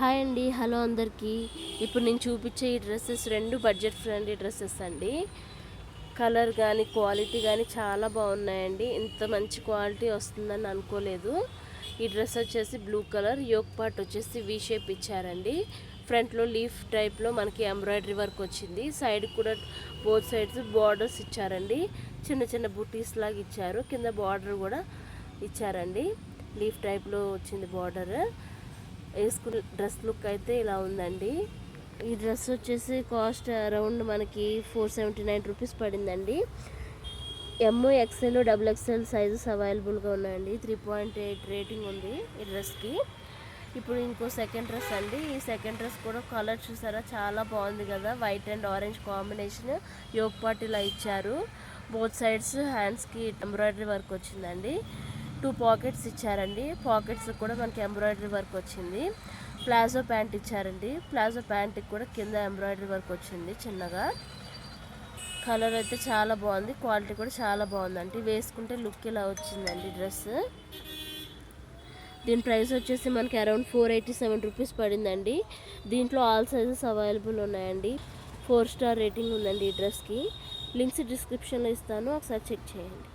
Hi అండి, hello అందరికీ. ఇప్పుడు నేను చూపించే ఈ డ్రెస్సెస్ రెండు బడ్జెట్ ఫ్రెండ్లీ డ్రెస్సెస్ అండి. కలర్ కానీ క్వాలిటీ కానీ చాలా బాగున్నాయండి. ఇంత మంచి క్వాలిటీ వస్తుందని అనుకోలేదు. ఈ డ్రెస్ వచ్చేసి బ్లూ కలర్, యోక్ పార్ట్ వచ్చేసి వి షేప్ ఇచ్చారండి. ఫ్రంట్లో లీఫ్ టైప్లో మనకి ఎంబ్రాయిడరీ వర్క్ వచ్చింది. సైడ్ కూడా బోత్ సైడ్స్ బార్డర్స్ ఇచ్చారండి. చిన్న చిన్న బుటీస్ లాగా ఇచ్చారు. కింద బార్డర్ కూడా ఇచ్చారండి. లీఫ్ టైప్లో వచ్చింది బార్డర్. వేసుకున్న డ్రెస్ లుక్ అయితే ఇలా ఉందండి. ఈ డ్రెస్ వచ్చేసి కాస్ట్ అరౌండ్ మనకి 479 రూపీస్ పడిందండి. ఎమ్, ఎక్స్ఎల్, XXL సైజెస్ అవైలబుల్గా ఉన్నాయండి. 3.8 రేటింగ్ ఉంది ఈ డ్రెస్కి. ఇప్పుడు ఇంకో సెకండ్ డ్రెస్ అండి. ఈ సెకండ్ డ్రెస్ కూడా కలర్ చూసారా, చాలా బాగుంది కదా. White and orange combination. Yoke part ఇలా ఇచ్చారు. బోత్ సైడ్స్ హ్యాండ్స్కి ఎంబ్రాయిడరీ వర్క్ వచ్చిందండి. 2 పాకెట్స్ ఇచ్చారండి. పాకెట్స్ కూడా మనకి ఎంబ్రాయిడరీ వర్క్ వచ్చింది. ప్లాజో ప్యాంట్ ఇచ్చారండి. ప్లాజో ప్యాంట్కి కూడా కింద ఎంబ్రాయిడరీ వర్క్ వచ్చింది చిన్నగా. కలర్ అయితే చాలా బాగుంది, క్వాలిటీ కూడా చాలా బాగుందండి. వేసుకుంటే లుక్ ఇలా వచ్చిందండి డ్రెస్. దీని ప్రైస్ వచ్చేసి మనకి అరౌండ్ 487 రూపీస్ పడిందండి. దీంట్లో ఆల్ సైజెస్ అవైలబుల్ ఉన్నాయండి. 4 స్టార్ రేటింగ్ ఉందండి ఈ డ్రెస్కి. లింక్స్ డిస్క్రిప్షన్లో ఇస్తాను, ఒకసారి చెక్ చేయండి.